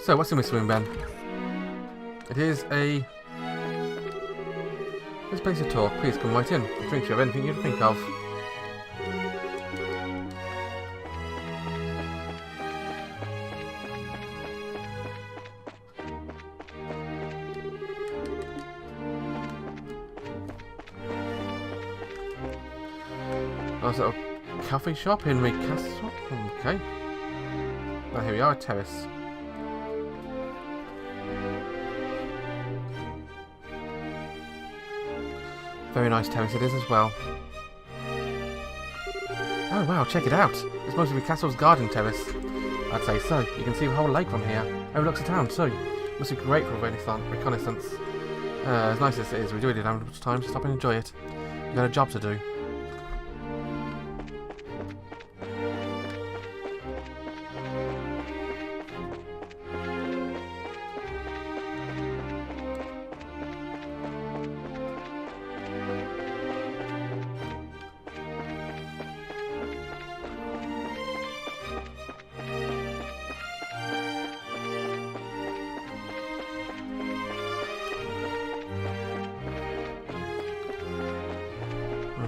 So, what's in this room, Ben? It is a... This place to talk. Please come right in. I'll drink you of anything you'd think of. Nice little coffee shop in the castle. Okay. Well, here we are, a terrace. Very nice terrace it is as well. Oh wow, check it out! It's mostly the castle's garden terrace. I'd say so. You can see the whole lake from here. Overlooks the town too. Must be great for reconnaissance. As nice as it is, we really don't have much time to stop and enjoy it. We've got a job to do.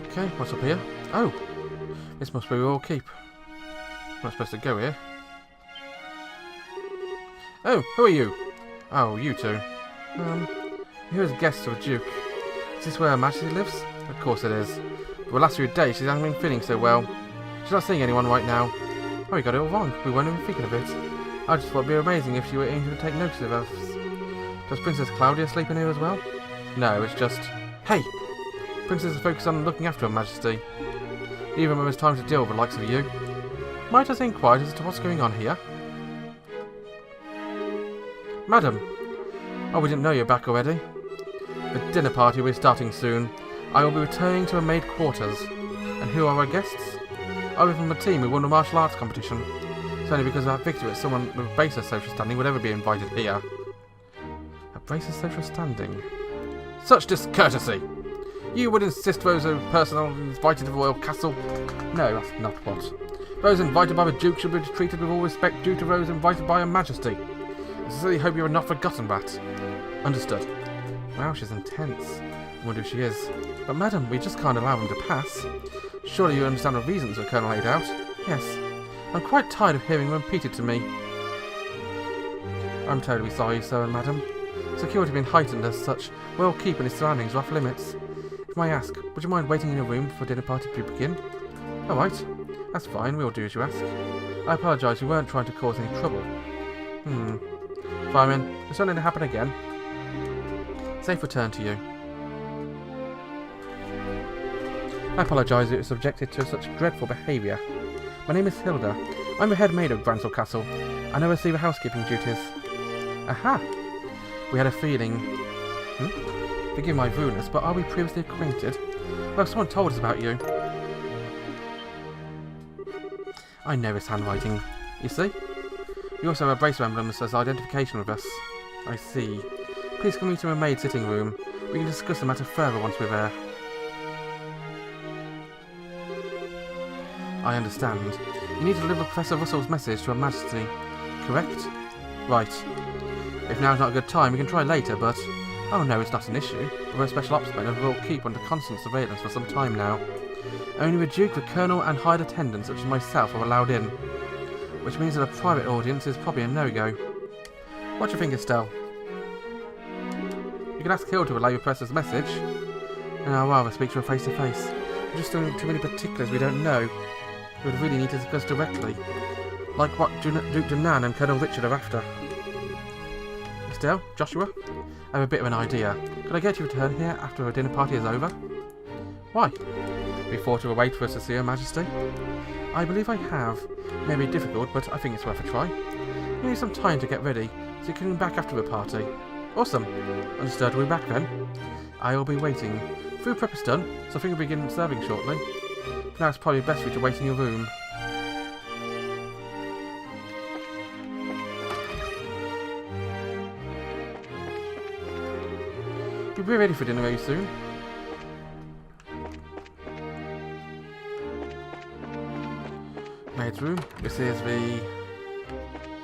Okay, what's up here? Oh! This must be the Royal Keep. I'm not supposed to go here. Oh, who are you? Oh, you two. Here as guests of a Duke. Is this where Her Majesty lives? Of course it is. For the last few days she hasn't been feeling so well. She's not seeing anyone right now. Oh, you got it all wrong. We weren't even thinking of it. I just thought it'd be amazing if you were able to take notice of us. Does Princess Claudia sleep in here as well? No, it's just... Hey! Princess is focused on looking after Her Majesty, even when there's time to deal with the likes of you. Might I say inquire as to what's going on here? Madam! Oh, we didn't know you're back already. The dinner party will be starting soon. I will be returning to the maid quarters. And who are our guests? I was from the team who won the martial arts competition. It's only because of that victory that someone with a baser social standing would ever be invited here. A baser social standing? Such discourtesy! You would insist those personnel invited to the royal castle? No, that's not what. Those invited by the Duke should be treated with all respect due to those invited by Her Majesty. I sincerely hope you have not forgotten that. Understood. Wow, she's intense. I wonder if she is. But madam, we just can't allow them to pass. Surely you understand the reasons the Colonel laid out? Yes. I'm quite tired of hearing them repeated to me. I'm terribly sorry, sir and madam. Security being heightened as such, royal keep and its surroundings are off limits. If I ask, would you mind waiting in your room for dinner party to begin? Alright, that's fine, we'll do as you ask. I apologise, we weren't trying to cause any trouble. Fireman, it's not going to happen again. Safe return to you. I apologise that you were subjected to such dreadful behaviour. My name is Hilda. I'm the head maid of Bransell Castle, and I oversee the housekeeping duties. Aha! We had a feeling... Forgive my rudeness, but are we previously acquainted? Well, someone told us about you. I know his handwriting. You see? You also have a bracer emblem that says identification with us. I see. Please come into a maid sitting room. We can discuss the matter further once we're there. I understand. You need to deliver Professor Russell's message to Her Majesty. Correct? Right. If now's not a good time, we can try later, but... Oh no, it's not an issue. We're special ops men and will keep under constant surveillance for some time now. Only the Duke, the Colonel and hired attendants such as myself are allowed in. Which means that a private audience is probably a no-go. What do you think, Estelle? You can ask Hilda to relay your Professor's message. And I'd rather speak to her face to face. We're just doing too many particulars we don't know. We would really need to discuss directly. Like what Duke Dunan and Colonel Richard are after. Estelle? Joshua? I have a bit of an idea. Could I get you to return here after our dinner party is over? Why? We thought you would wait for us to see Her Majesty. I believe I have. It may be difficult, but I think it's worth a try. You need some time to get ready, so you can come back after the party. Awesome. Understood, we'll be back then. I will be waiting. Food prep is done, so I think we'll begin serving shortly. For now it's probably best for you to wait in your room. You'll be ready for dinner very soon. Maid's room. This is the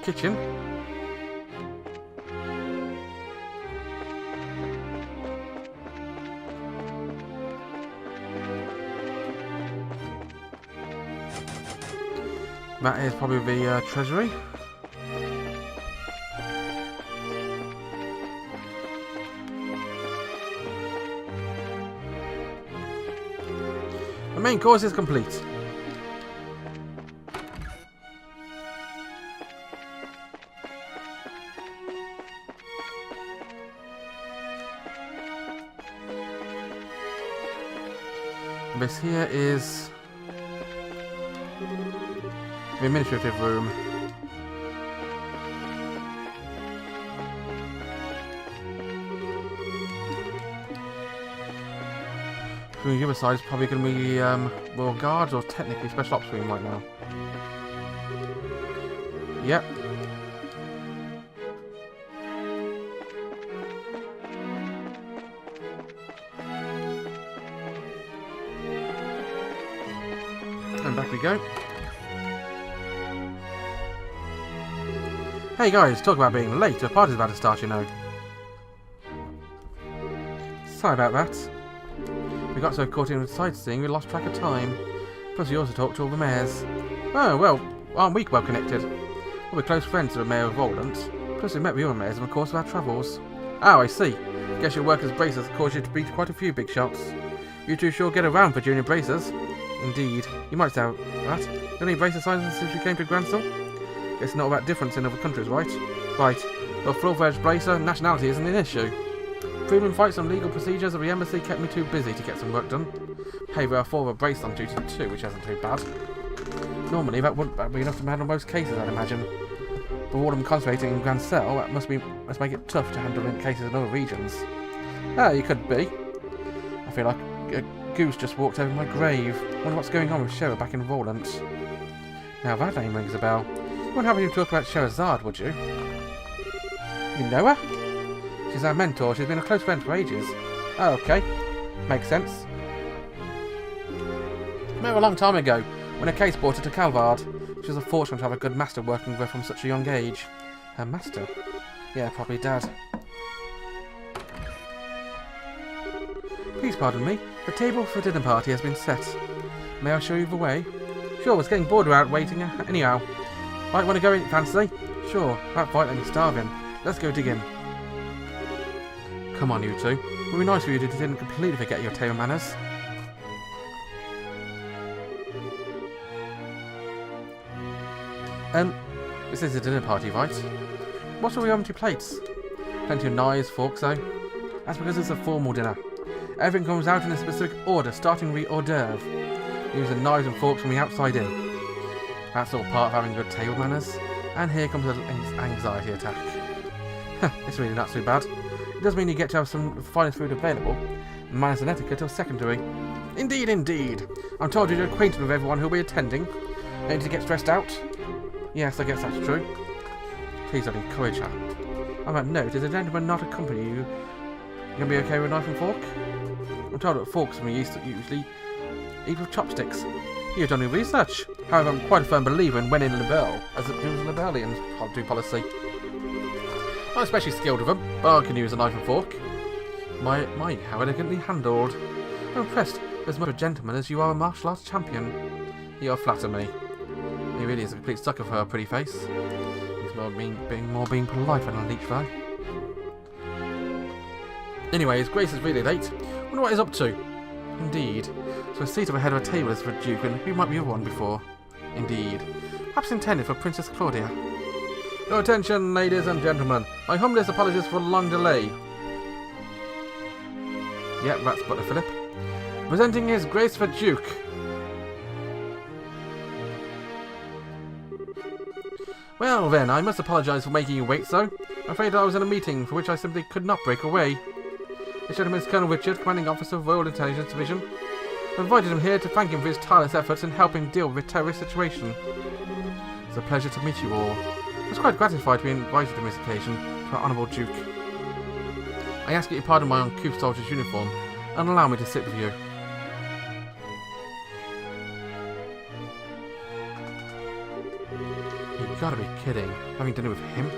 kitchen. That is probably the treasury. The main course is complete. This here is the administrative room. From the other side is probably going to be Royal Guards or technically Special Ops room right now. Yep. And back we go. Hey guys, talk about being late. The party's about to start, you know. Sorry about that. We got so caught in with sightseeing we lost track of time. Plus we also talked to all the mayors. Oh, well, aren't we well connected? We'll be close friends to the mayor of Roland. Plus we met the other mayors in the course of our travels. Oh, I see. Guess your work as bracers caused you to beat quite a few big shots. You two sure get around for junior bracers. Indeed. You might say that. Any bracer signs since you came to Gransel? Guess not that difference in other countries, right? Right. Well, full-fledged bracer, nationality isn't an issue. Freedom fights and legal procedures of the embassy kept me too busy to get some work done. Hey, there are 4 of brace on duty too, which isn't too bad. Normally, that wouldn't be enough to handle most cases, I'd imagine. But all of them concentrating in Gransel, that must make it tough to handle in cases in other regions. Ah, you could be. I feel like a goose just walked over my grave. Wonder what's going on with Shera back in Roland. Now that name rings a bell. You wouldn't have any talk about Sherazade, would you? You know her? She's our mentor. She's been a close friend for ages. Oh, okay. Makes sense. Met her a long time ago, when a case brought her to Calvard. She was fortunate to have a good master working with her from such a young age. Her master? Yeah, probably Dad. Please pardon me. The table for the dinner party has been set. May I show you the way? Sure, I was getting bored without waiting anyhow. Might want to go eat, fancy? Sure, that fight let me starving. Let's go dig in. Come on, you two. It would be nice for you to didn't completely forget your table manners. This is a dinner party, right? What are we on to plates? Plenty of knives, forks, though. That's because it's a formal dinner. Everything comes out in a specific order, starting with hors d'oeuvre. Using knives and forks from the outside in. That's all part of having good table manners. And here comes an anxiety attack. It's really not too bad. It does mean you get to have some of the finest food available. Manners and etiquette are secondary. Indeed, indeed. I'm told you're acquainted with everyone who'll be attending. Need to get stressed out? Yes, I guess that's true. Please don't encourage her. On that note, is a gentleman not accompany you? You gonna be okay with a knife and fork? I'm told that forks we used to usually eat with chopsticks. You've done your research. However, I'm quite a firm believer in when in Libelle, as it was Libellian policy. I'm especially skilled with them, but I can use a knife and fork. My, how elegantly handled. I'm impressed. As much a gentleman as you are a martial arts champion. You flatter me. He really is a complete sucker for her pretty face. He's being polite than a leech fly. Anyways, Grace is really late. Wonder what he's up to. Indeed. So a seat at the head of a table is for Duke, and who might be a one before? Indeed. Perhaps intended for Princess Claudia. Your attention, ladies and gentlemen. My humblest apologies for the long delay. Yep, that's Butler Philip. Presenting His Grace the Duke. Well then, I must apologise for making you wait so. I'm afraid I was in a meeting for which I simply could not break away. This gentleman is Colonel Richard, Commanding Officer of Royal Intelligence Division. I invited him here to thank him for his tireless efforts in helping deal with the terrorist situation. It's a pleasure to meet you all. I was quite gratified to be invited on this occasion to our Honourable Duke. I ask that you pardon my uncouth soldier's uniform and allow me to sit with you. You've got to be kidding. Having dinner with him?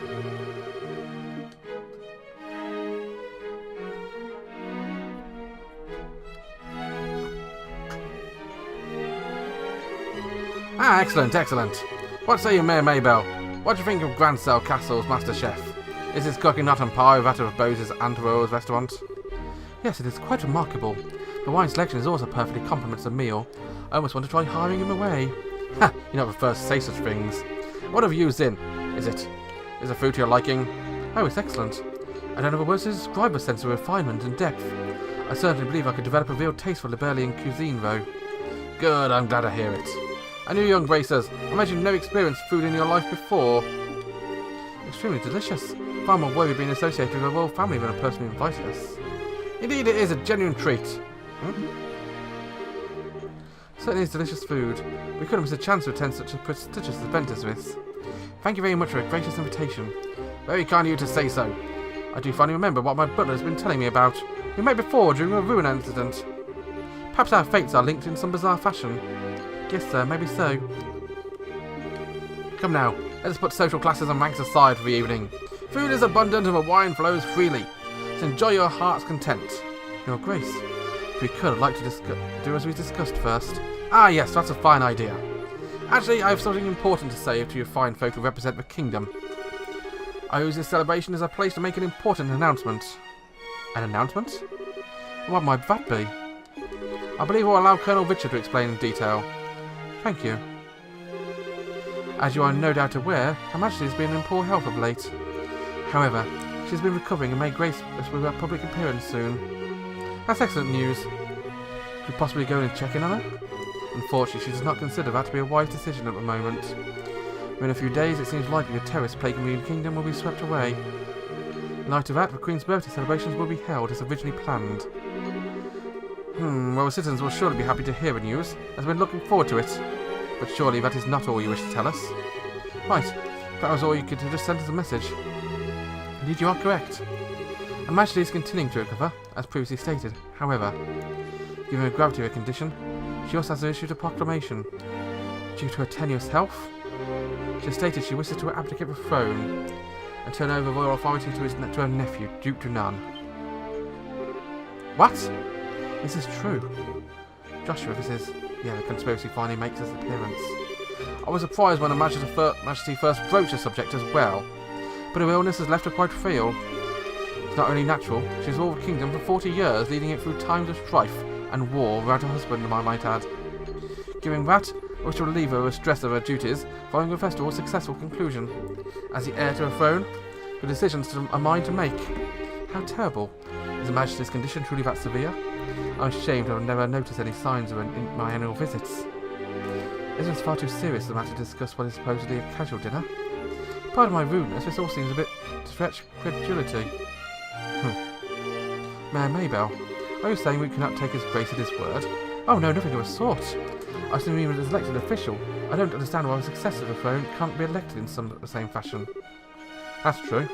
Ah, excellent, excellent. What say you, Mayor Maybell? What do you think of Grand Cell Castle's Master Chef? Is his cooking not on par with that of Bose's Antero's restaurant? Yes, it is quite remarkable. The wine selection is also perfectly complements the meal. I almost want to try hiring him away. Ha! You're not the first to say such things. What have you in? Is the food to your liking? Oh, it's excellent. I don't know the words to describe the sense of refinement and depth. I certainly believe I could develop a real taste for Liberalian cuisine, though. Good, I'm glad to hear it. And you young racers, I imagine you've never experienced food in your life before. Extremely delicious. Far more worthy being associated with a royal family than a person who invited us. Indeed, it is a genuine treat. Certainly is delicious food. We couldn't miss a chance to attend such a prestigious event as this. Thank you very much for a gracious invitation. Very kind of you to say so. I do finally remember what my butler has been telling me about. We met before during a ruin incident. Perhaps our fates are linked in some bizarre fashion. Yes, sir, maybe so. Come now, let us put social classes and ranks aside for the evening. Food is abundant and the wine flows freely. So enjoy your heart's content. Your Grace, if we could, I'd like to do as we discussed first. Ah, yes, that's a fine idea. Actually, I have something important to say to you fine folk who represent the kingdom. I use this celebration as a place to make an important announcement. An announcement? What might that be? I believe we'll allow Colonel Richard to explain in detail. Thank you. As you are no doubt aware, Her Majesty has been in poor health of late. However, she has been recovering and may grace us with her public appearance soon. That's excellent news. Could we possibly go and check in on her? Unfortunately, she does not consider that to be a wise decision at the moment. In a few days, it seems likely the terrorists plaguing the kingdom will be swept away. In light of that, the Queen's birthday celebrations will be held as originally planned. Well, the citizens will surely be happy to hear the news, as we're looking forward to it. But surely that is not all you wish to tell us. Right, if that was all you could have just sent us a message. Indeed, you are correct. Her Majesty is continuing to recover, as previously stated. However, given the gravity of her condition, she also has issued a proclamation. Due to her tenuous health, she has stated she wishes to abdicate the throne and turn over royal authority to her nephew, Duke Dunan. What? This is true. Joshua, this is... Yeah, the conspiracy finally makes its appearance. I was surprised when Her Majesty first broached the subject as well, but her illness has left her quite frail. It's not only natural, she has ruled the kingdom for 40 years, leading it through times of strife and war without a husband, I might add. Given that, I wish to relieve her of the stress of her duties following the festival's successful conclusion. As the heir to her throne, the decisions are mine to make. How terrible. Is Her Majesty's condition truly that severe? I'm ashamed I have never noticed any signs of it in my annual visits. Isn't it far too serious the matter to discuss what is supposedly a casual dinner? Pardon my rudeness, this all seems a bit to stretch credulity. Mayor Maybell, are you saying we cannot take His Grace at his word? Oh no, nothing of the sort. I assume even as elected official, I don't understand why a successor to the throne can't be elected in the same fashion. That's true.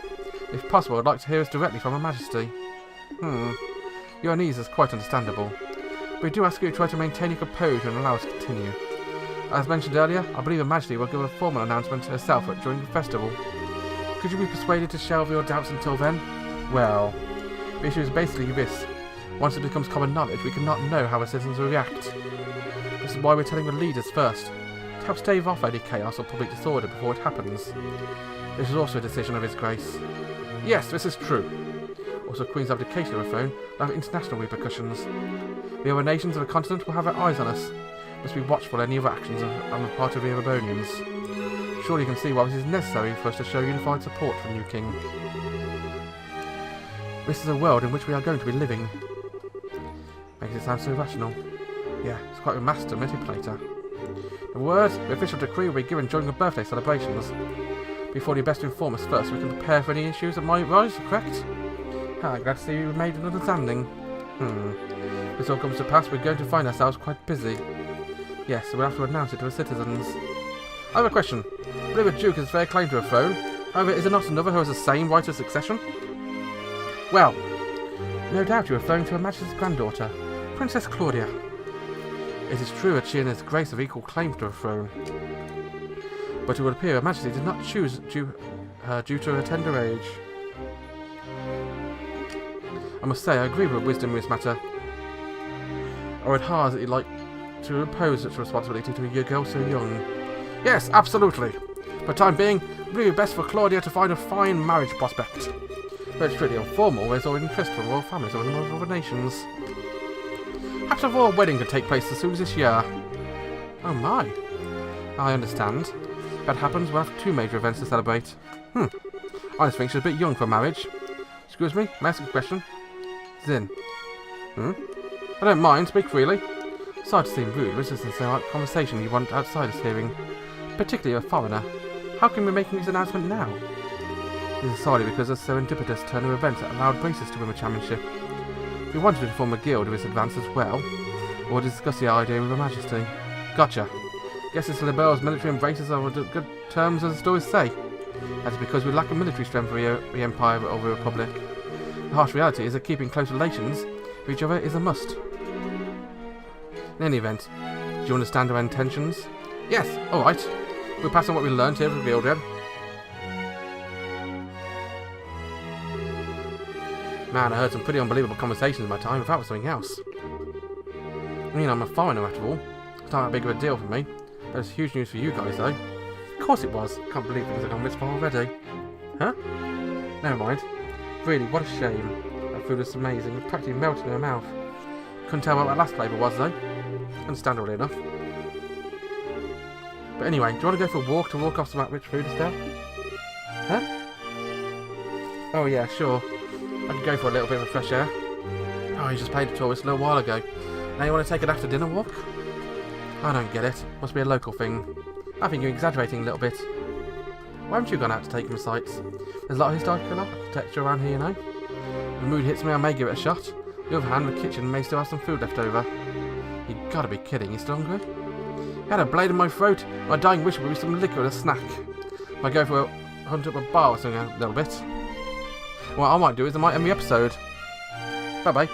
If possible, I'd like to hear us directly from Her Majesty. Your unease is quite understandable. But we do ask you to try to maintain your composure and allow us to continue. As mentioned earlier, I believe Her Majesty will give a formal announcement herself during the festival. Could you be persuaded to shelve your doubts until then? Well, the issue is basically this. Once it becomes common knowledge, we cannot know how the citizens will react. This is why we're telling the leaders first, to help stave off any chaos or public disorder before it happens. This is also a decision of His Grace. Yes, this is true. Also, Queen's abdication of her throne will have international repercussions. The other nations of the continent will have their eyes on us. Must be watchful of any other actions on the part of the Erebonians. Surely you can see why this is necessary for us to show unified support for the new king. This is a world in which we are going to be living. Makes it sound so rational. Yeah, it's quite a master manipulator. The official decree will be given during the birthday celebrations. Before you best inform us first, we can prepare for any issues that might rise, correct? Glad to see you've made an understanding. If this all comes to pass, we're going to find ourselves quite busy. Yes, so we'll have to announce it to the citizens. I have a question. I believe a duke has fair claim to a throne. However, is there not another who has the same right of succession? Well, no doubt you are referring to Her Majesty's granddaughter, Princess Claudia. It is true that she and His Grace have equal claim to a throne. But it would appear Her Majesty did not choose due to her tender age. I must say, I agree with her wisdom in this matter. I would hardly like to impose such a responsibility to a girl so young. Yes, absolutely. For the time being, it would be best for Claudia to find a fine marriage prospect. But it's pretty informal, there's always interest from royal families of other nations. Perhaps a royal wedding could take place as soon as this year. Oh my. I understand. If that happens, we'll have 2 major events to celebrate. I just think she's a bit young for marriage. Excuse me, may I ask a question? Zin. I don't mind, speak freely. Sorry to seem rude, but this isn't the conversation you want outsiders hearing. Particularly a foreigner. How can we be making this announcement now? This is solely because a serendipitous turn of events that allowed races to win the championship. We wanted to form a guild of its advance as well, or discuss the idea with Her Majesty. Gotcha. Guess it's Liberal's military embraces are on good terms as the stories say. That's because we lack a military strength for the Empire or the Republic. The harsh reality is that keeping close relations with each other is a must. In any event, do you understand our intentions? Yes, alright. We'll pass on what we learned here for the guild then. Man, I heard some pretty unbelievable conversations in my time, if that was something else. I mean, I'm a foreigner after all. It's not that big of a deal for me. But it's huge news for you guys, though. Of course it was. Can't believe things have gone this far already. Huh? Never mind. Really, what a shame. That food was amazing. It practically melted in my mouth. Couldn't tell what that last flavour was, though. Understandably enough. But anyway, do you want to go for a walk to walk off some of that rich food, Estelle? Huh? Oh yeah, sure. I could go for a little bit of fresh air. Oh, you just played a tourist a little while ago. Now you want to take an after dinner walk? I don't get it. Must be a local thing. I think you're exaggerating a little bit. Why haven't you gone out to take some sights? There's a lot of historical architecture around here, you know. If the mood hits me, I may give it a shot. On the other hand, the kitchen may still have some food left over. You gotta be kidding, you still hungry? You had a blade in my throat. My dying wish would be some liquor and a snack. If I go for a hunt up a bar or something a little bit. What I might do is I might end the episode. Bye bye.